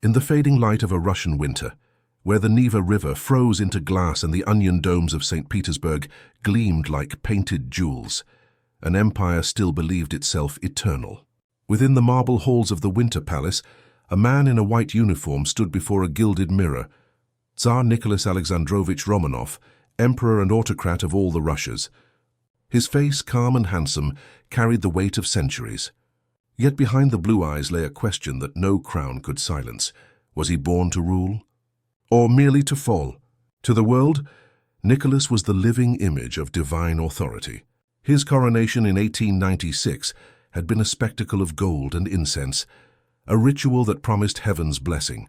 In the fading light of a Russian winter, where the Neva River froze into glass and the onion domes of St. Petersburg gleamed like painted jewels, an empire still believed itself eternal. Within the marble halls of the Winter Palace, a man in a white uniform stood before a gilded mirror. Tsar Nicholas Alexandrovich Romanov, emperor and autocrat of all the Russias. His face, calm and handsome, carried the weight of centuries. Yet behind the blue eyes lay a question that no crown could silence. Was he born to rule? Or merely to fall? To the world, Nicholas was the living image of divine authority. His coronation in 1896 had been a spectacle of gold and incense, a ritual that promised heaven's blessing.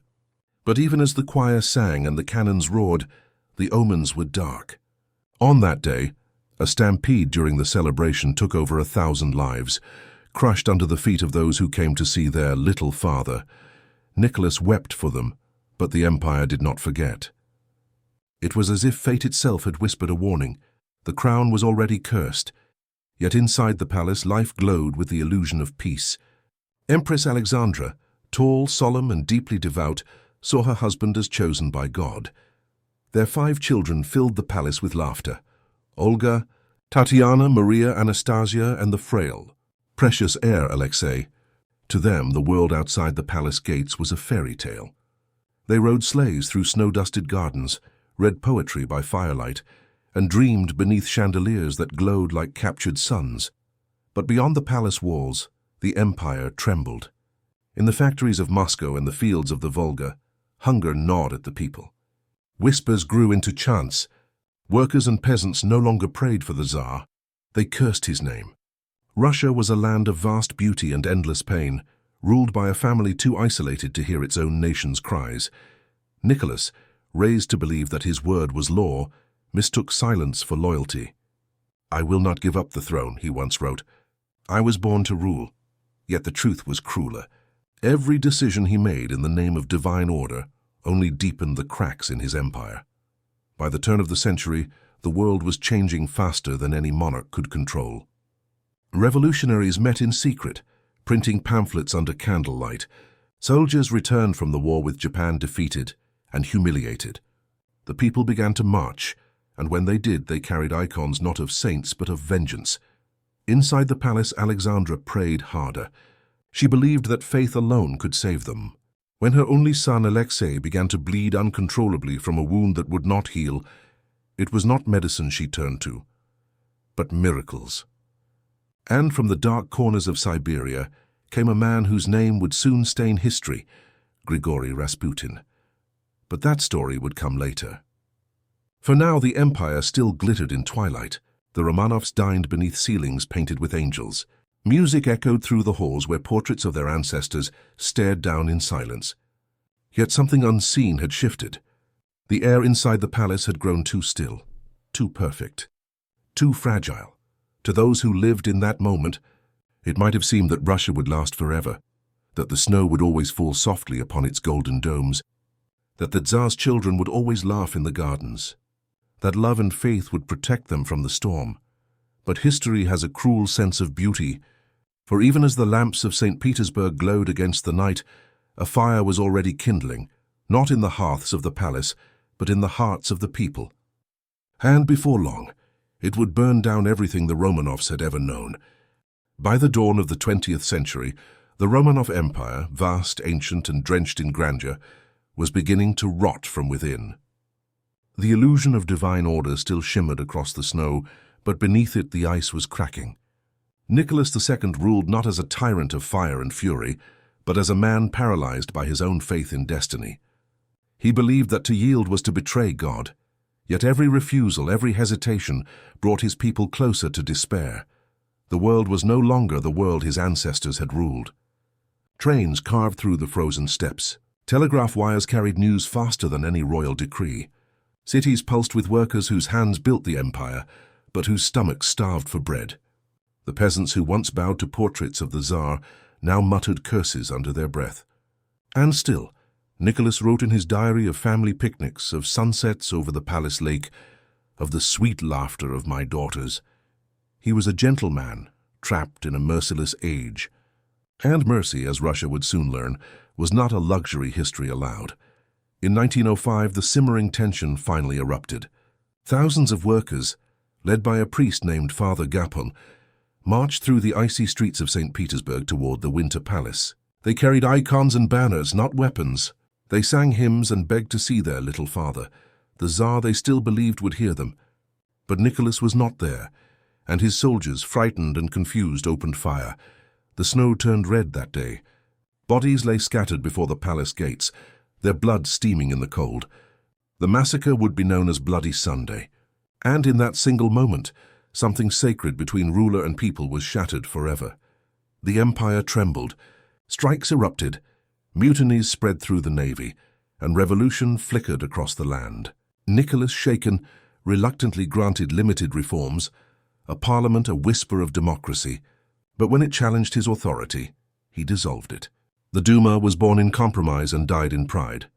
But even as the choir sang and the cannons roared, the omens were dark. On that day, a stampede during the celebration took over 1,000 lives, crushed under the feet of those who came to see their little father. Nicholas wept for them, but the empire did not forget. It was as if fate itself had whispered a warning. The crown was already cursed. Yet inside the palace, life glowed with the illusion of peace. Empress Alexandra, tall, solemn, and deeply devout, saw her husband as chosen by God. Their 5 children filled the palace with laughter. Olga, Tatiana, Maria, Anastasia, and the frail, precious heir Alexei. To them, the world outside the palace gates was a fairy tale. They rode sleighs through snow-dusted gardens, read poetry by firelight, and dreamed beneath chandeliers that glowed like captured suns. But beyond the palace walls, the empire trembled. In the factories of Moscow and the fields of the Volga, hunger gnawed at the people. Whispers grew into chants. Workers and peasants no longer prayed for the Tsar. They cursed his name. Russia was a land of vast beauty and endless pain, ruled by a family too isolated to hear its own nation's cries. Nicholas, raised to believe that his word was law, mistook silence for loyalty. "I will not give up the throne," he once wrote. "I was born to rule." Yet the truth was crueler. Every decision he made in the name of divine order only deepened the cracks in his empire. By the turn of the century, the world was changing faster than any monarch could control. Revolutionaries met in secret, printing pamphlets under candlelight. Soldiers returned from the war with Japan defeated and humiliated. The people began to march, and when they did, they carried icons not of saints but of vengeance. Inside the palace, Alexandra prayed harder. She believed that faith alone could save them. When her only son Alexei began to bleed uncontrollably from a wound that would not heal, it was not medicine she turned to, but miracles. And from the dark corners of Siberia came a man whose name would soon stain history, Grigory Rasputin. But that story would come later. For now, the empire still glittered in twilight. The Romanovs dined beneath ceilings painted with angels. Music echoed through the halls where portraits of their ancestors stared down in silence. Yet something unseen had shifted. The air inside the palace had grown too still, too perfect, too fragile. To those who lived in that moment, it might have seemed that Russia would last forever, that the snow would always fall softly upon its golden domes, that the Tsar's children would always laugh in the gardens, that love and faith would protect them from the storm. But history has a cruel sense of beauty, for even as the lamps of St. Petersburg glowed against the night, a fire was already kindling, not in the hearths of the palace, but in the hearts of the people. And before long, it would burn down everything the Romanovs had ever known. By the dawn of the 20th century, the Romanov Empire, vast, ancient, and drenched in grandeur, was beginning to rot from within. The illusion of divine order still shimmered across the snow, but beneath it the ice was cracking. Nicholas II ruled not as a tyrant of fire and fury, but as a man paralyzed by his own faith in destiny. He believed that to yield was to betray God, yet every refusal, every hesitation brought his people closer to despair. The world was no longer the world his ancestors had ruled. Trains carved through the frozen steppes. Telegraph wires carried news faster than any royal decree. Cities pulsed with workers whose hands built the empire, but whose stomachs starved for bread. The peasants who once bowed to portraits of the Tsar now muttered curses under their breath. And still, Nicholas wrote in his diary of family picnics, of sunsets over the palace lake, of the sweet laughter of my daughters. He was a gentle man, trapped in a merciless age. And mercy, as Russia would soon learn, was not a luxury history allowed. In 1905, the simmering tension finally erupted. Thousands of workers, led by a priest named Father Gapon, marched through the icy streets of St. Petersburg toward the Winter Palace. They carried icons and banners, not weapons. They sang hymns and begged to see their little father, the Tsar they still believed would hear them. But Nicholas was not there, and his soldiers, frightened and confused, opened fire. The snow turned red that day. Bodies lay scattered before the palace gates, their blood steaming in the cold. The massacre would be known as Bloody Sunday. And in that single moment, something sacred between ruler and people was shattered forever. The empire trembled. Strikes erupted, mutinies spread through the navy, and revolution flickered across the land. Nicholas, shaken, reluctantly granted limited reforms, a parliament a whisper of democracy, but when it challenged his authority, he dissolved it. The Duma was born in compromise and died in pride.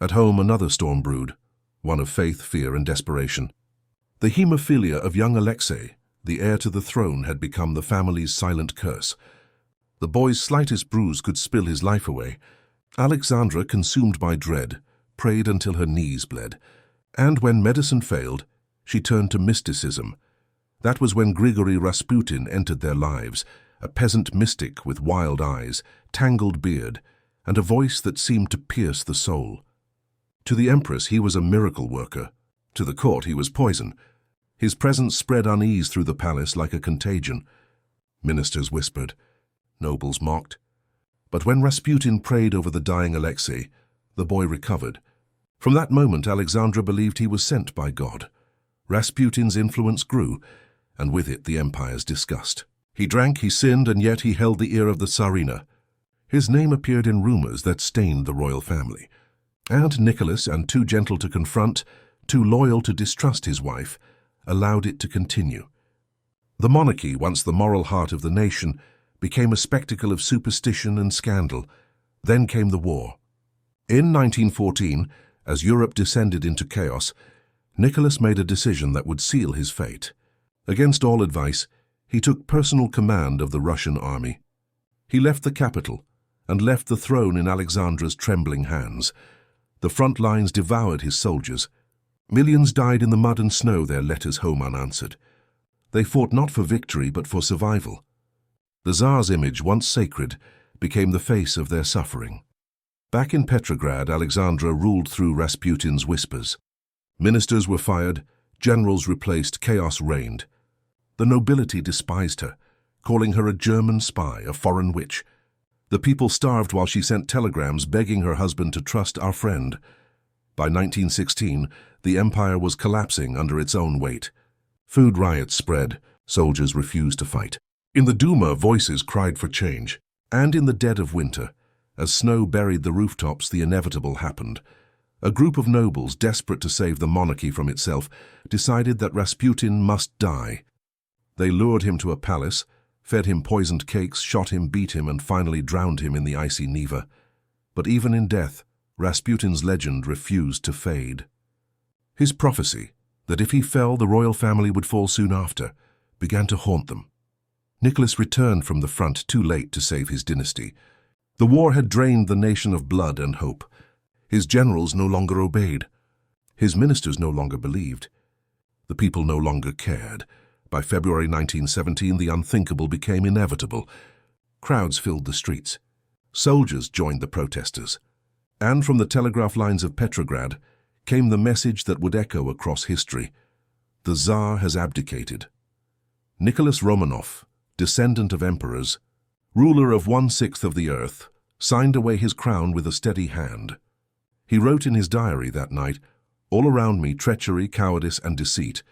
At home another storm brewed, one of faith, fear, and desperation. The hemophilia of young Alexei, the heir to the throne, had become the family's silent curse. The boy's slightest bruise could spill his life away. Alexandra, consumed by dread, prayed until her knees bled. And when medicine failed, she turned to mysticism. That was when Grigory Rasputin entered their lives, a peasant mystic with wild eyes, tangled beard, and a voice that seemed to pierce the soul. To the empress he was a miracle worker. To the court he was poison. His presence spread unease through the palace like a contagion. Ministers whispered. Nobles mocked. But when Rasputin prayed over the dying Alexei, the boy recovered. From that moment, Alexandra believed he was sent by God. Rasputin's influence grew, and with it the empire's disgust. He drank, he sinned, and yet he held the ear of the Tsarina. His name appeared in rumors that stained the royal family. And Nicholas, and too gentle to confront, too loyal to distrust his wife, allowed it to continue. The monarchy, once the moral heart of the nation, became a spectacle of superstition and scandal. Then came the war. In 1914, as Europe descended into chaos, Nicholas made a decision that would seal his fate. Against all advice, he took personal command of the Russian army. He left the capital and left the throne in Alexandra's trembling hands. The front lines devoured his soldiers. Millions died in the mud and snow, their letters home unanswered. They fought not for victory but for survival. The Tsar's image, once sacred, became the face of their suffering. Back in Petrograd, Alexandra ruled through Rasputin's whispers. Ministers were fired, generals replaced, chaos reigned. The nobility despised her, calling her a German spy, a foreign witch. The people starved while she sent telegrams begging her husband to trust our friend. By 1916, the empire was collapsing under its own weight. Food riots spread, soldiers refused to fight. In the Duma, voices cried for change. And in the dead of winter, as snow buried the rooftops, the inevitable happened. A group of nobles, desperate to save the monarchy from itself, decided that Rasputin must die. They lured him to a palace, fed him poisoned cakes, shot him, beat him, and finally drowned him in the icy Neva. But even in death, Rasputin's legend refused to fade. His prophecy, that if he fell, the royal family would fall soon after, began to haunt them. Nicholas returned from the front too late to save his dynasty. The war had drained the nation of blood and hope. His generals no longer obeyed. His ministers no longer believed. The people no longer cared. By February 1917, the unthinkable became inevitable. Crowds filled the streets. Soldiers joined the protesters. And from the telegraph lines of Petrograd came the message that would echo across history. The Tsar has abdicated. Nicholas Romanov, descendant of emperors, ruler of 1/6 of the earth, signed away his crown with a steady hand. He wrote in his diary that night, "All around me treachery, cowardice, and deceit."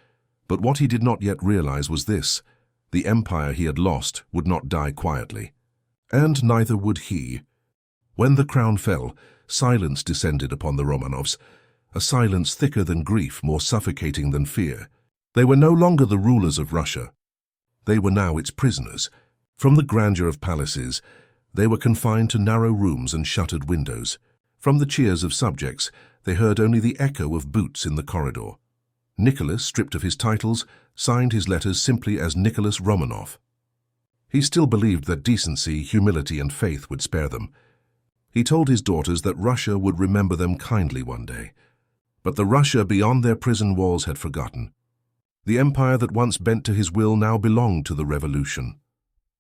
But what he did not yet realize was this: the empire he had lost would not die quietly. And neither would he. When the crown fell, silence descended upon the Romanovs, a silence thicker than grief, more suffocating than fear. They were no longer the rulers of Russia. They were now its prisoners. From the grandeur of palaces, they were confined to narrow rooms and shuttered windows. From the cheers of subjects, they heard only the echo of boots in the corridor. Nicholas, stripped of his titles, signed his letters simply as Nicholas Romanov. He still believed that decency, humility, and faith would spare them. He told his daughters that Russia would remember them kindly one day. But the Russia beyond their prison walls had forgotten. The empire that once bent to his will now belonged to the revolution.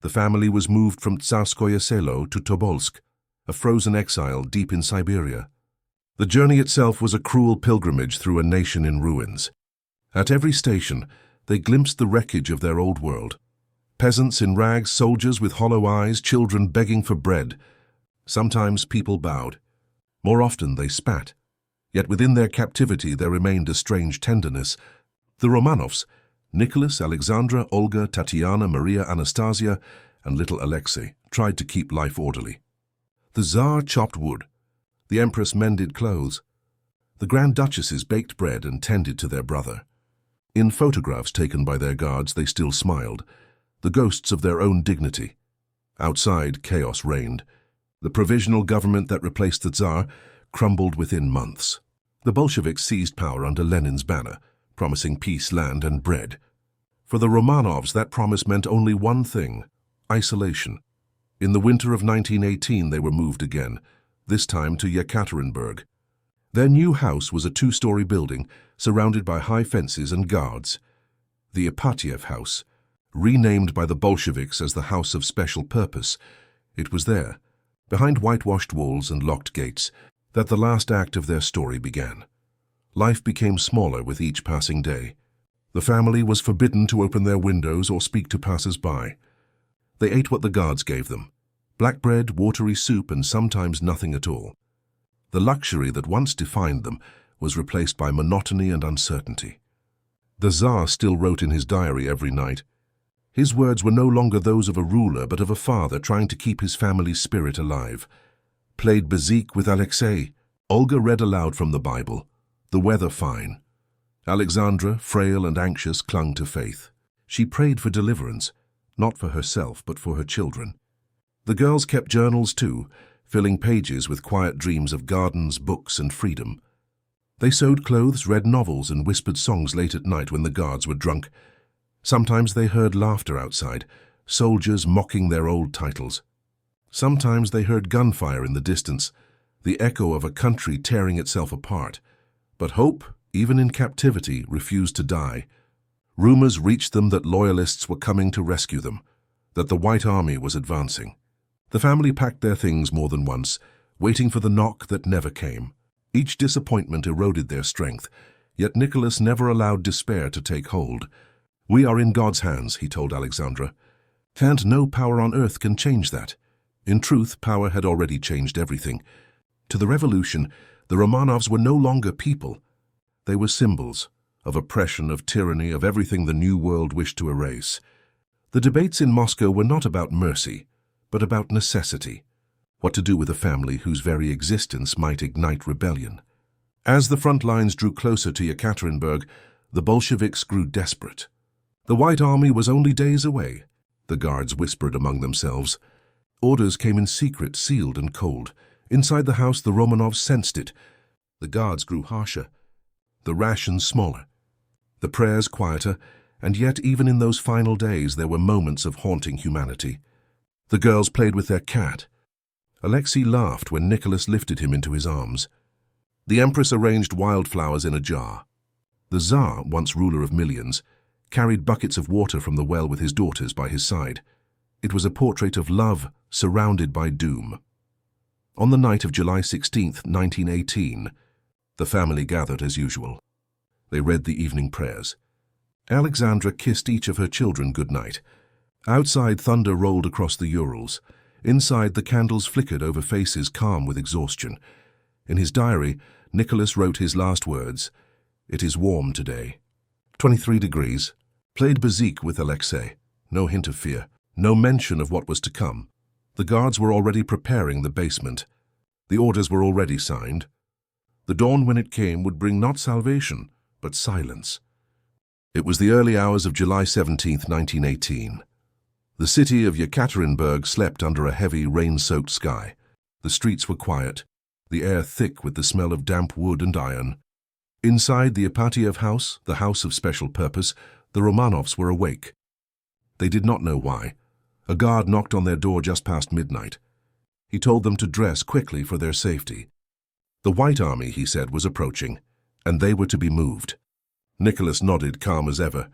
The family was moved from Tsarskoye Selo to Tobolsk, a frozen exile deep in Siberia. The journey itself was a cruel pilgrimage through a nation in ruins. At every station, they glimpsed the wreckage of their old world. Peasants in rags, soldiers with hollow eyes, children begging for bread. Sometimes people bowed. More often they spat. Yet within their captivity there remained a strange tenderness. The Romanovs, Nicholas, Alexandra, Olga, Tatiana, Maria, Anastasia, and little Alexei, tried to keep life orderly. The Tsar chopped wood. The Empress mended clothes. The Grand Duchesses baked bread and tended to their brother. In photographs taken by their guards, they still smiled, the ghosts of their own dignity. Outside, chaos reigned. The provisional government that replaced the Tsar crumbled within months. The Bolsheviks seized power under Lenin's banner, promising peace, land, and bread. For the Romanovs, that promise meant only one thing: isolation. In the winter of 1918, they were moved again, this time to Yekaterinburg. Their new house was a two-story building surrounded by high fences and guards. The Ipatiev house, renamed by the Bolsheviks as the House of Special Purpose. It was there, behind whitewashed walls and locked gates, that the last act of their story began. Life became smaller with each passing day. The family was forbidden to open their windows or speak to passers-by. They ate what the guards gave them: black bread, watery soup, and sometimes nothing at all. The luxury that once defined them was replaced by monotony and uncertainty. The Tsar still wrote in his diary every night. His words were no longer those of a ruler, but of a father trying to keep his family's spirit alive. Played bezique with Alexei. Olga read aloud from the Bible. The weather fine. Alexandra, frail and anxious, clung to faith. She prayed for deliverance, not for herself, but for her children. The girls kept journals too, filling pages with quiet dreams of gardens, books, and freedom. They sewed clothes, read novels, and whispered songs late at night when the guards were drunk. Sometimes they heard laughter outside, soldiers mocking their old titles. Sometimes they heard gunfire in the distance, the echo of a country tearing itself apart. But hope, even in captivity, refused to die. Rumors reached them that loyalists were coming to rescue them, that the White Army was advancing. The family packed their things more than once, waiting for the knock that never came. Each disappointment eroded their strength, yet Nicholas never allowed despair to take hold. "We are in God's hands," he told Alexandra, "and no power on earth can change that." In truth, power had already changed everything. To the revolution, the Romanovs were no longer people. They were symbols of oppression, of tyranny, of everything the new world wished to erase. The debates in Moscow were not about mercy, but about necessity. What to do with a family whose very existence might ignite rebellion. As the front lines drew closer to Yekaterinburg, the Bolsheviks grew desperate. The White Army was only days away, the guards whispered among themselves. Orders came in secret, sealed and cold. Inside the house, the Romanovs sensed it. The guards grew harsher, the rations smaller, the prayers quieter, and yet even in those final days there were moments of haunting humanity. The girls played with their cat. Alexei laughed when Nicholas lifted him into his arms. The Empress arranged wildflowers in a jar. The Tsar, once ruler of millions, carried buckets of water from the well with his daughters by his side. It was a portrait of love surrounded by doom. On the night of July 16th, 1918, the family gathered as usual. They read the evening prayers. Alexandra kissed each of her children good night. Outside, thunder rolled across the Urals. Inside, the candles flickered over faces calm with exhaustion. In his diary, Nicholas wrote his last words: "It is warm today. 23 degrees. Played bezique with Alexei. No hint of fear. No mention of what was to come. The guards were already preparing the basement. The orders were already signed. The dawn, when it came, would bring not salvation, but silence." It was the early hours of July 17th, 1918. The city of Yekaterinburg slept under a heavy, rain-soaked sky. The streets were quiet, the air thick with the smell of damp wood and iron. Inside the Ipatiev house, the House of Special Purpose, the Romanovs were awake. They did not know why. A guard knocked on their door just past midnight. He told them to dress quickly for their safety. The White Army, he said, was approaching, and they were to be moved. Nicholas nodded, calm as ever.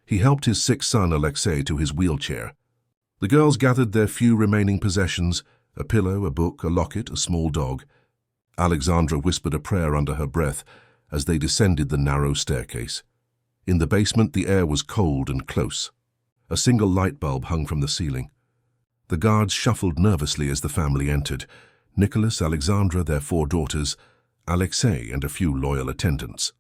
He helped his sick son Alexei to his wheelchair. The girls gathered their few remaining possessions, a pillow, a book, a locket, a small dog. Alexandra whispered a prayer under her breath as they descended the narrow staircase. In the basement, the air was cold and close. A single light bulb hung from the ceiling. The guards shuffled nervously as the family entered. Nicholas, Alexandra, their 4 daughters, Alexei, and a few loyal attendants.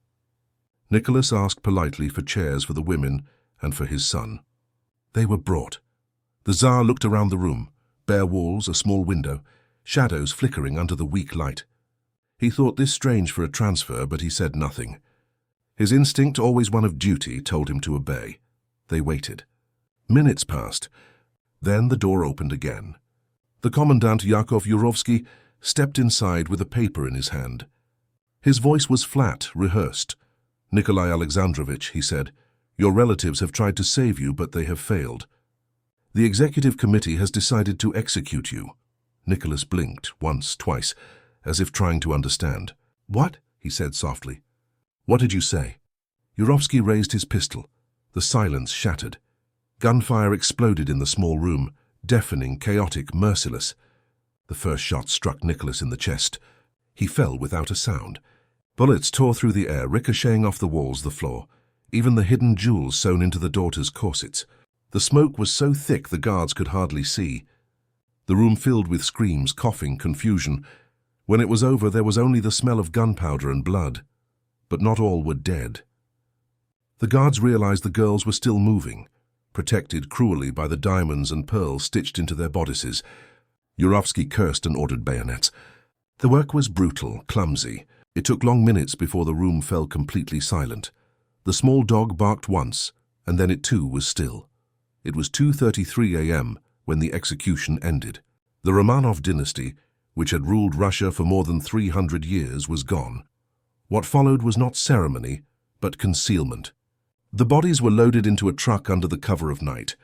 Nicholas asked politely for chairs for the women and for his son. They were brought. The Tsar looked around the room, bare walls, a small window, shadows flickering under the weak light. He thought this strange for a transfer, but he said nothing. His instinct, always one of duty, told him to obey. They waited. Minutes passed. Then the door opened again. The Commandant Yakov Yurovsky stepped inside with a paper in his hand. His voice was flat, rehearsed. "Nikolai Alexandrovich," he said, "your relatives have tried to save you, but they have failed. The executive committee has decided to execute you." Nicholas blinked once, twice, as if trying to understand. "What?" he said softly. "What did you say?" Yurovsky raised his pistol. The silence shattered. Gunfire exploded in the small room, deafening, chaotic, merciless. The first shot struck Nicholas in the chest. He fell without a sound. Bullets tore through the air, ricocheting off the walls, the floor, even the hidden jewels sewn into the daughters' corsets. The smoke was so thick the guards could hardly see. The room filled with screams, coughing, confusion. When it was over, there was only the smell of gunpowder and blood. But not all were dead. The guards realized the girls were still moving, protected cruelly by the diamonds and pearls stitched into their bodices. Yurovsky cursed and ordered bayonets. The work was brutal, clumsy. It took long minutes before the room fell completely silent. The small dog barked once, and then it too was still. It was 2:33 a.m. when the execution ended. The Romanov dynasty, which had ruled Russia for more than 300 years, was gone. What followed was not ceremony, but concealment. The bodies were loaded into a truck under the cover of night.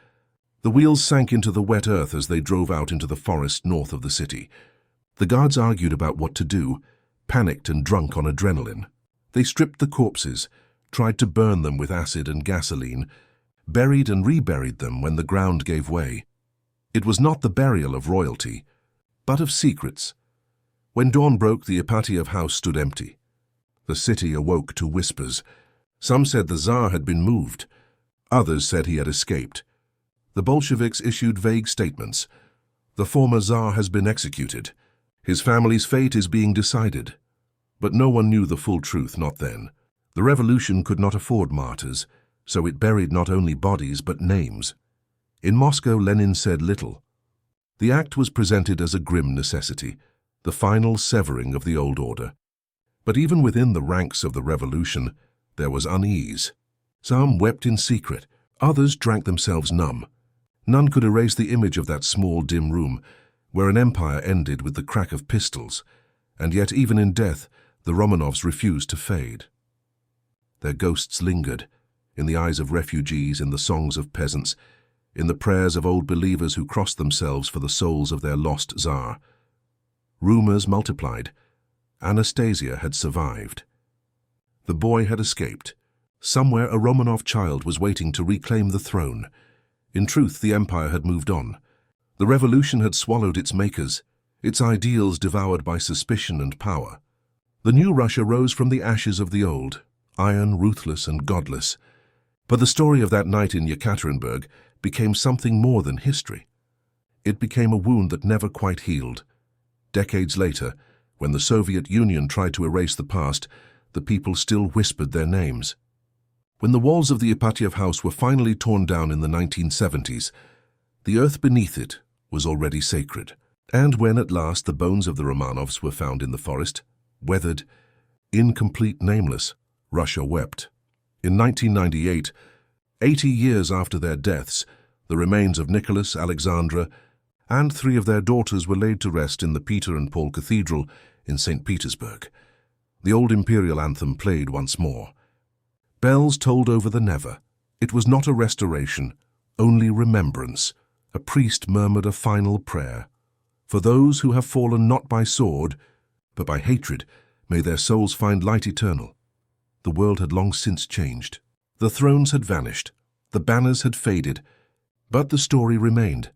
The wheels sank into the wet earth as they drove out into the forest north of the city. The guards argued about what to do, panicked and drunk on adrenaline. They stripped the corpses, tried to burn them with acid and gasoline, buried and reburied them when the ground gave way. It was not the burial of royalty, but of secrets. When dawn broke, the Ipatiev house stood empty. The city awoke to whispers. Some said the Tsar had been moved. Others said he had escaped. The Bolsheviks issued vague statements. The former Tsar has been executed. His family's fate is being decided. But no one knew the full truth, not then. The revolution could not afford martyrs, so it buried not only bodies but names. In Moscow, Lenin said little. The act was presented as a grim necessity, the final severing of the old order. But even within the ranks of the revolution, there was unease. Some wept in secret, others drank themselves numb. None could erase the image of that small, dim room, where an empire ended with the crack of pistols, and yet even in death, the Romanovs refused to fade. Their ghosts lingered, in the eyes of refugees, in the songs of peasants, in the prayers of old believers who crossed themselves for the souls of their lost Tsar. Rumors multiplied. Anastasia had survived. The boy had escaped. Somewhere a Romanov child was waiting to reclaim the throne. In truth, the empire had moved on. The revolution had swallowed its makers, its ideals devoured by suspicion and power. The new Russia rose from the ashes of the old, iron, ruthless, and godless. But the story of that night in Yekaterinburg became something more than history. It became a wound that never quite healed. Decades later, when the Soviet Union tried to erase the past, the people still whispered their names. When the walls of the Ipatiev house were finally torn down in the 1970s, the earth beneath it was already sacred. And when at last the bones of the Romanovs were found in the forest, weathered, incomplete, nameless, Russia wept. In 1998, 80 years after their deaths, the remains of Nicholas, Alexandra, and 3 of their daughters were laid to rest in the Peter and Paul Cathedral in St. Petersburg. The old imperial anthem played once more. Bells tolled over the never. It was not a restoration, only remembrance. A priest murmured a final prayer. For those who have fallen not by sword, but by hatred, may their souls find light eternal. The world had long since changed. The thrones had vanished, the banners had faded, but the story remained,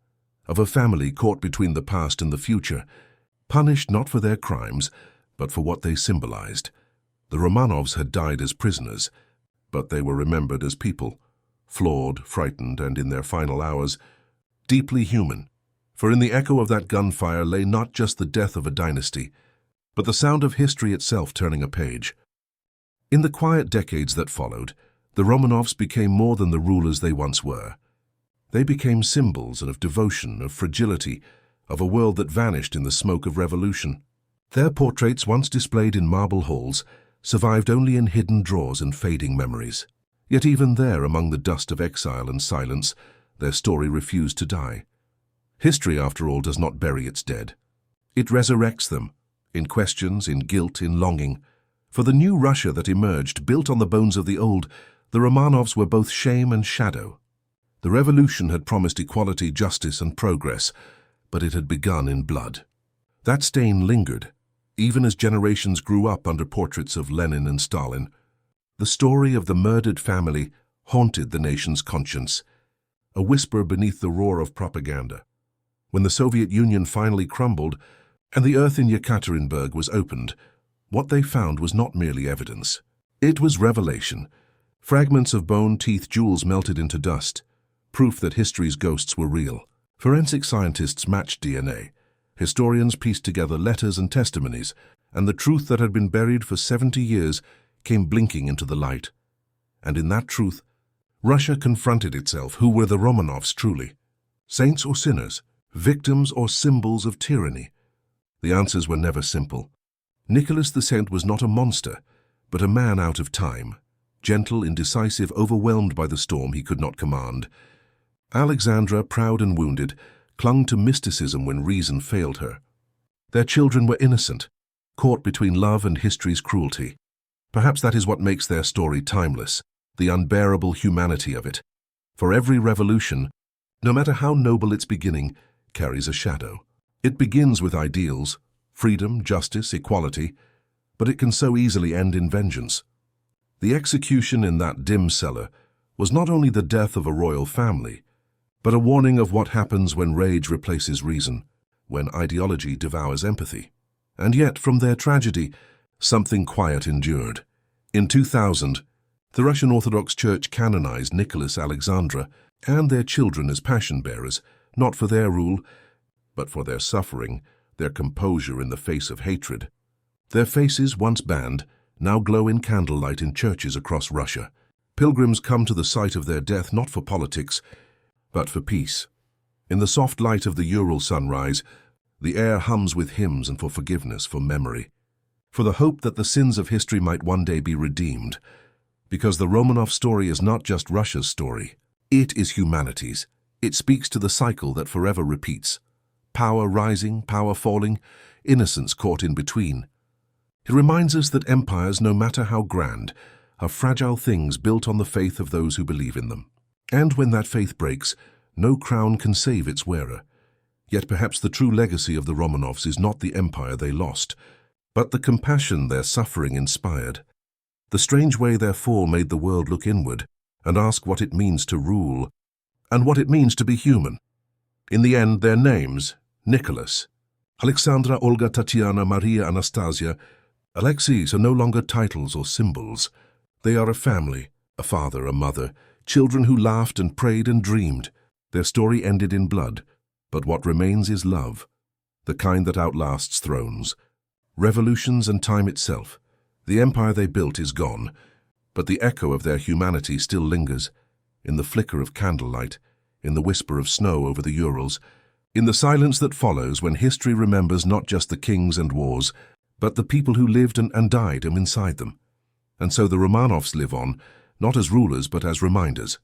of a family caught between the past and the future, punished not for their crimes, but for what they symbolized. The Romanovs had died as prisoners, but they were remembered as people, flawed, frightened, and in their final hours, deeply human. For in the echo of that gunfire lay not just the death of a dynasty, but the sound of history itself turning a page. In the quiet decades that followed, the Romanovs became more than the rulers they once were. They became symbols of devotion, of fragility, of a world that vanished in the smoke of revolution. Their portraits, once displayed in marble halls, survived only in hidden drawers and fading memories. Yet even there, among the dust of exile and silence, their story refused to die. History, after all, does not bury its dead. It resurrects them, in questions, in guilt, in longing. For the new Russia that emerged, built on the bones of the old, the Romanovs were both shame and shadow. The revolution had promised equality, justice, and progress, but it had begun in blood. That stain lingered, even as generations grew up under portraits of Lenin and Stalin. The story of the murdered family haunted the nation's conscience, a whisper beneath the roar of propaganda. When the Soviet Union finally crumbled and the earth in Yekaterinburg was opened, what they found was not merely evidence. It was revelation. Fragments of bone, teeth, jewels melted into dust, proof that history's ghosts were real. Forensic scientists matched DNA. Historians pieced together letters and testimonies, and the truth that had been buried for 70 years came blinking into the light. And in that truth, Russia confronted itself. Who were the Romanovs truly? Saints or sinners? Victims or symbols of tyranny? The answers were never simple. Nicholas II was not a monster, but a man out of time, gentle, indecisive, overwhelmed by the storm he could not command. Alexandra, proud and wounded, clung to mysticism when reason failed her. Their children were innocent, caught between love and history's cruelty. Perhaps that is what makes their story timeless, the unbearable humanity of it. For every revolution, no matter how noble its beginning, carries a shadow. It begins with ideals, freedom, justice, equality, but it can so easily end in vengeance. The execution in that dim cellar was not only the death of a royal family, but a warning of what happens when rage replaces reason, when ideology devours empathy. And yet, from their tragedy, something quiet endured. In 2000, the Russian Orthodox Church canonized Nicholas Alexandra and their children as passion-bearers, not for their rule, but for their suffering, their composure in the face of hatred. Their faces, once banned, now glow in candlelight in churches across Russia. Pilgrims come to the site of their death not for politics, but for peace. In the soft light of the Ural sunrise, the air hums with hymns and for forgiveness, for memory, for the hope that the sins of history might one day be redeemed. Because the Romanov story is not just Russia's story, it is humanity's. It speaks to the cycle that forever repeats. Power rising, power falling, innocence caught in between. It reminds us that empires, no matter how grand, are fragile things built on the faith of those who believe in them. And when that faith breaks, no crown can save its wearer. Yet perhaps the true legacy of the Romanovs is not the empire they lost, but the compassion their suffering inspired. The strange way their fall made the world look inward and ask what it means to rule and what it means to be human. In the end, their names, Nicholas, Alexandra, Olga, Tatiana, Maria, Anastasia, Alexis, are no longer titles or symbols. They are a family, a father, a mother, children who laughed and prayed and dreamed. Their story ended in blood, but what remains is love, the kind that outlasts thrones, revolutions, and time itself. The empire they built is gone, but the echo of their humanity still lingers, in the flicker of candlelight, in the whisper of snow over the Urals, in the silence that follows when history remembers not just the kings and wars, but the people who lived and died inside them. And so the Romanovs live on, not as rulers but as reminders.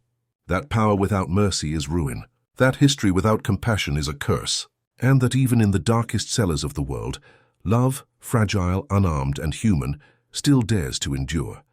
That power without mercy is ruin. That history without compassion is a curse. And that even in the darkest cellars of the world, love, fragile, unarmed, and human, still dares to endure.